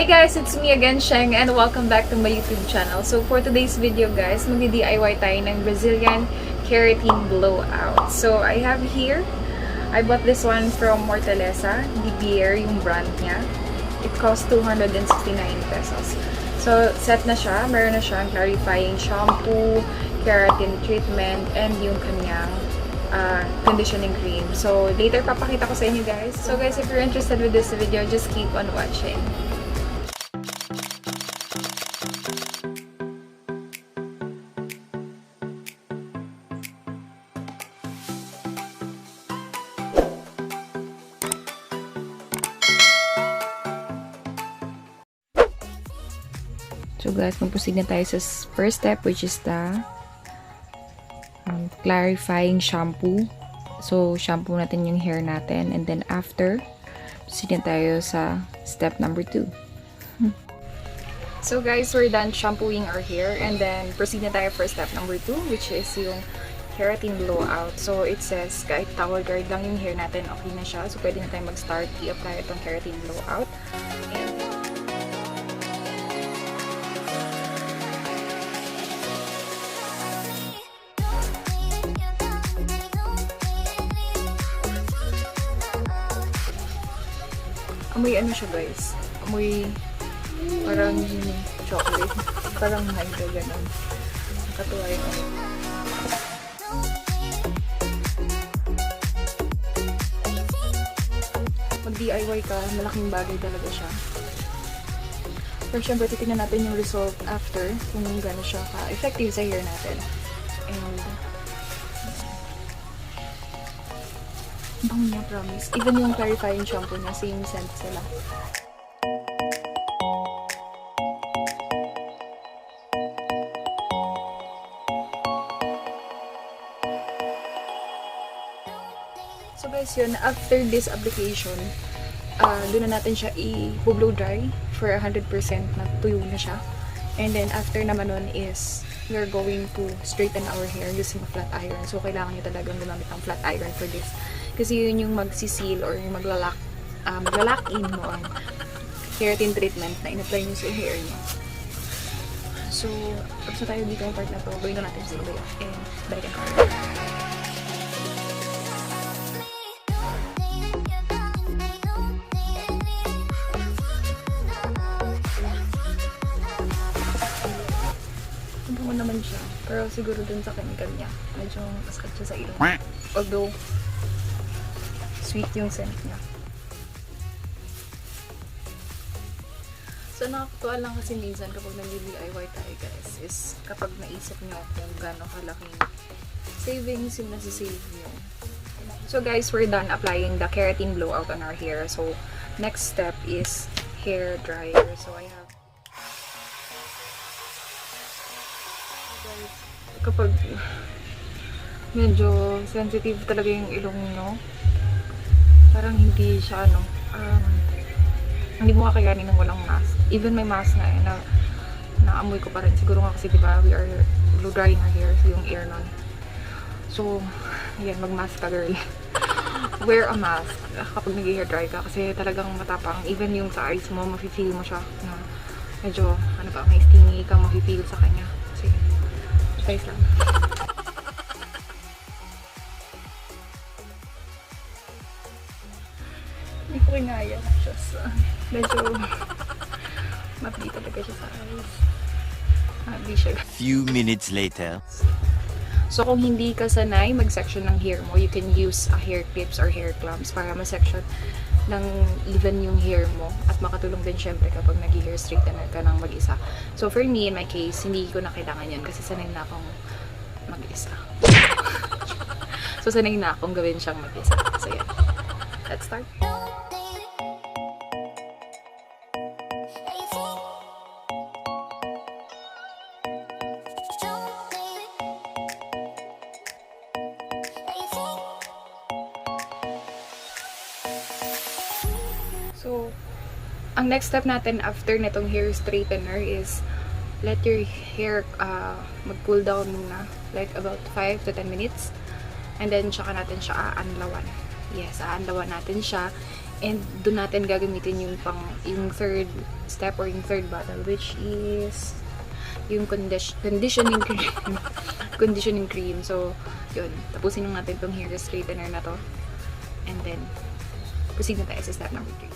Hey guys, it's me again, Sheng, and welcome back to my YouTube channel. So for today's video guys, magdi-DIY tayo ng Brazilian Keratin blowout. So I have here, I bought this one from HORTALEZA, Dibeier yung brand niya. It cost 269 pesos. So set na siya, meron na siyang clarifying shampoo, keratin treatment, and yung kanyang conditioning cream. So later papakita ko sa inyo guys. So guys, if you're interested with this video, just keep on watching. So guys, mag-proceed na tayo sa first step, which is the clarifying shampoo. So shampoo natin yung hair natin, and then after, proceed na tayo sa step number 2. So guys, we're done shampooing our hair, and then proceed na tayo for step number 2, which is yung keratin blowout. So it says kahit towel guard lang yung hair natin, okay na siya. So pwede na tayo mag-start i-apply itong keratin blowout. And amoy ano siya guys, amoy parang chocolate, parang mango, ganun. Nakatuwa yun. Mag-DIY ka, malaking bagay talaga siya. Pero syempre, titignan natin yung result after, kung gano'n siya ka-effective sa hair natin. And bang niya, promise. Even yung clarifying shampoo niya, same scent sila. So guys, yun, after this application, doon na natin siya i-blow dry for 100% na tuyo na siya. And then after naman nun is we are going to straighten our hair using a flat iron. So kailangan nyo talagang gumamit ng flat iron for this. Kasi yun yung magsisil or yung maglalak in mo ang keratin treatment na in-apply nyo sa hair nyo. So, tapos na tayo dito yung part na to. Gawin na natin sa iba and balikan ko. Ano naman siya. Pero siguro dun sa chemical niya. Medyo kaskat siya sa ilong. Although, sweet yung scent niya. So, nakakatuwa lang kasi minsan kapag nag-DIY tayo guys, is kapag naisip nyo kung gano'ng kalaking savings yung nasi-save nyo. So guys, we're done applying the keratin blowout on our hair. So, next step is hair dryer. So, I have kapag medyo sensitive talaga yung ilong nyo, parang hindi siya hindi mo kakayanin ng walang mask. Even may mask na naamoy ko pa rin. Siguro nga kasi diba we are blow drying our hair, so yung air nun. So yan, mag-mask ka girl. Wear a mask kapag nag-hair dry ka kasi talagang matapang. Even yung sa eyes mo, mafe-feel mo siya na medyo may stingy kang mafe-feel sa kanya. Kasi guys lang. Hindi ko kinaya. Just, medyo mapili talaga siya sa eyes. Hindi siya. Few minutes later. So, kung hindi ka sanay mag-section ng hair mo, you can use a hair clips or hair clamps para ma-section ng even yung hair mo. At makatulong din syempre kapag nag-hair straightener ka ng mag-isa. So, for me, in my case, hindi ko na kailangan yun kasi sanay na akong mag-isa. So, sanay na akong gawin siyang mag-isa. So, yan. Let's start. So, ang next step natin after nitong hair straightener is let your hair mag-cool down muna. Like about 5 to 10 minutes. And then, tsaka natin siya aanlawan. Yes, aanlawan natin siya. And doon natin gagamitin yung third step or yung third bottle, which is yung conditioning cream. Conditioning cream. So, yun. Tapusin lang natin tong hair straightener na to. And then, proceed na tayo sa step number 3.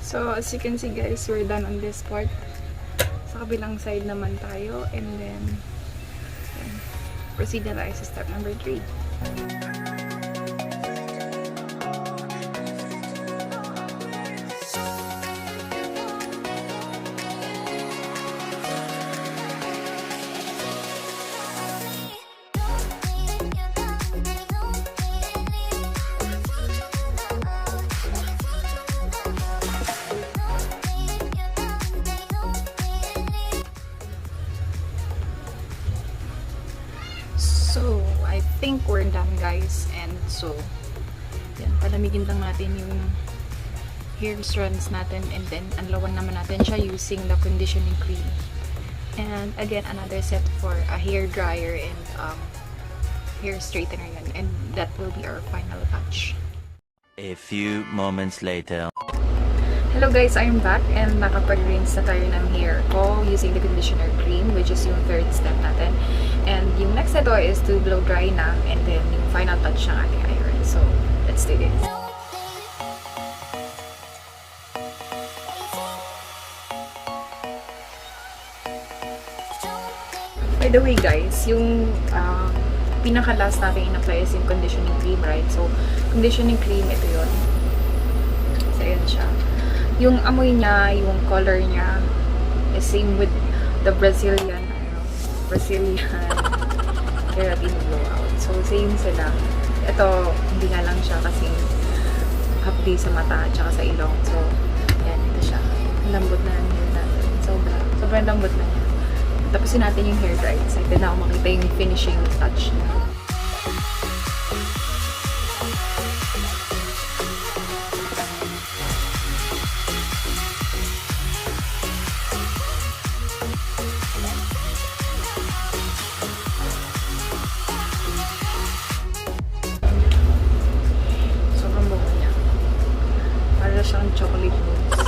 So, as you can see guys, we're done on this part. Sa kabilang side naman tayo. And then, proceed na tayo sa step number 3. So, I think we're done guys. And so, yan, palamigin lang natin yung hair strands natin. And then, anlawan naman natin siya using the conditioning cream. And again, another set for a hair dryer and hair straightener yan. And that will be our final touch. A few moments later. Hello guys, I'm back and nakapag-rinse na tayo ng hair ko using the conditioner cream, which is yung third step natin. And yung next ito is to blow dry na, and then yung final touch ng ating iron. So, let's do this. By the way guys, yung pinaka-last natin in-apply is yung conditioning cream, right? So, conditioning cream, ito yun. So, yun siya. Yung amoy niya, yung color niya, is same with the Brazilian Keratin blowout. So, same sila. Ito, hindi nga lang siya kasi hapdi sa mata at saka sa ilong. So, yan, ito siya. Lambot na yung hair natin. Sobrang lambot na niya. Tapusin natin yung hair dry. Excited na ako makita yung finishing touch niya. Siyang chocolate mousse.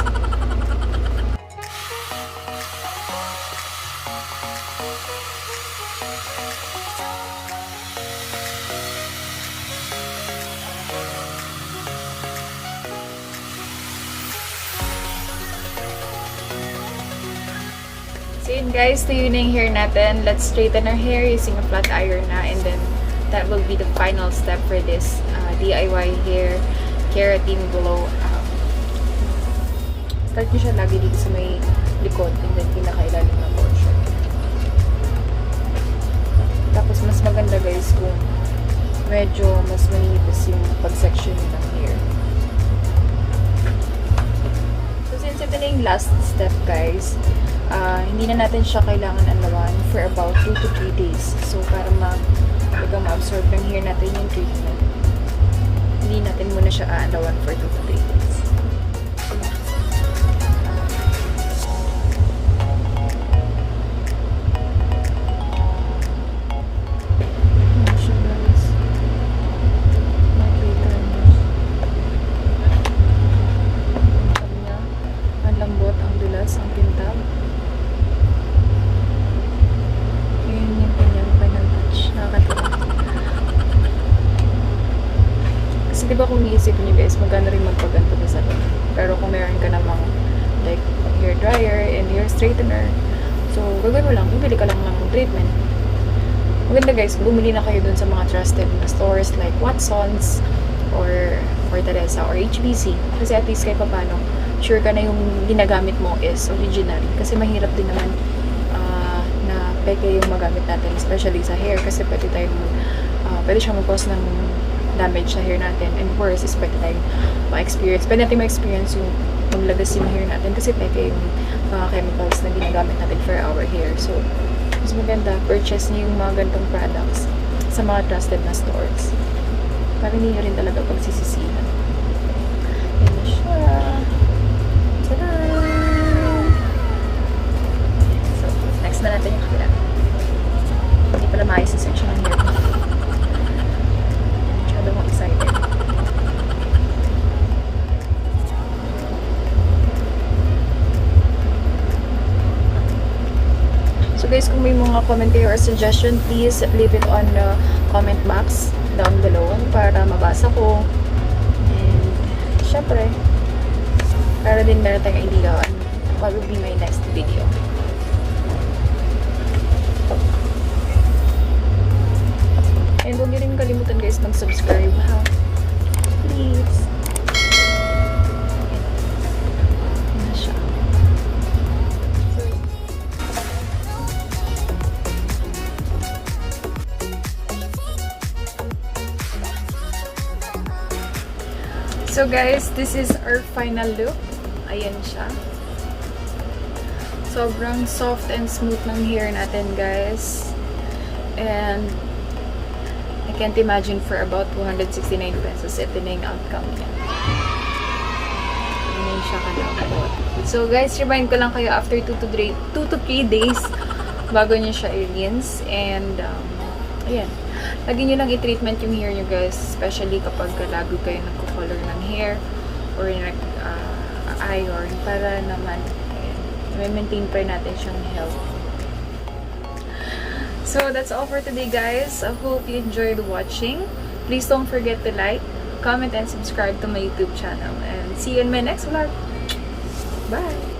So yun guys, tuyo na yung hair natin. Let's straighten our hair using a flat iron na, and then that will be the final step for this DIY hair keratin blowout. Start nyo siya lagi dito sa may likod and then pinakailalim na portion. Tapos mas maganda guys kung medyo mas manipis yung pag-section ng hair. So since ito na yung last step guys, hindi na natin siya kailangan anlawan for about 2 to 3 days. So para ma-absorb ng hair natin yung treatment, hindi natin muna siya aalawan for 2 to 3 days. Diba kung iisip nyo guys, maganda rin magpaganto na salon. Pero kung meron ka namang like hair dryer and hair straightener, so gagawin mo lang, bibili ka lang ng treatment. Maganda guys, bumili na kayo dun sa mga trusted na stores like Watson's or HORTALEZA or HBC. Kasi at least kahit paano, sure ka na yung ginagamit mo is original. Kasi mahirap din naman na peke yung magamit natin, especially sa hair, kasi pwede siyang mag-cause ng damage sa hair natin, and worse is pwede natin ma-experience yung maglagas yung hair natin kasi peke yung mga chemicals na ginagamit natin for our hair. So, mas maganda, purchase niyo yung mga ganitong products sa mga trusted na stores. Para hindi nyo rin talaga pagsisisihan. Yan na siya. Tadaan! So, next na natin yung kabila. Hindi pala maayos yung section ng hair ko. Masyado akong excited. So guys, kung may mga comment kayo or suggestion, please leave it on the comment box down below para mabasa ko. And syempre, para din meron tayong idea on what will be my next video. And huwag niyo rin kalimutan guys mag-subscribe ha. Please. Yan na siya. So guys, this is our final look. Ayan siya. Sobrang soft and smooth ng hair natin guys. And I can't imagine for about 269 pesos. Ito na yung outcome niya. Ganyan siya kalabot. So guys, remind ko lang kayo after 2 to 3 days bago niyo siya i-rinse. And ayan. Lagi nyo lang i-treatment yung hair nyo guys, especially kapag lagi kayo nagko-color ng hair or nag-iron para naman maintain pa natin siyang health. So that's all for today guys. I hope you enjoyed watching. Please don't forget to like, comment, and subscribe to my YouTube channel. And see you in my next vlog. Bye!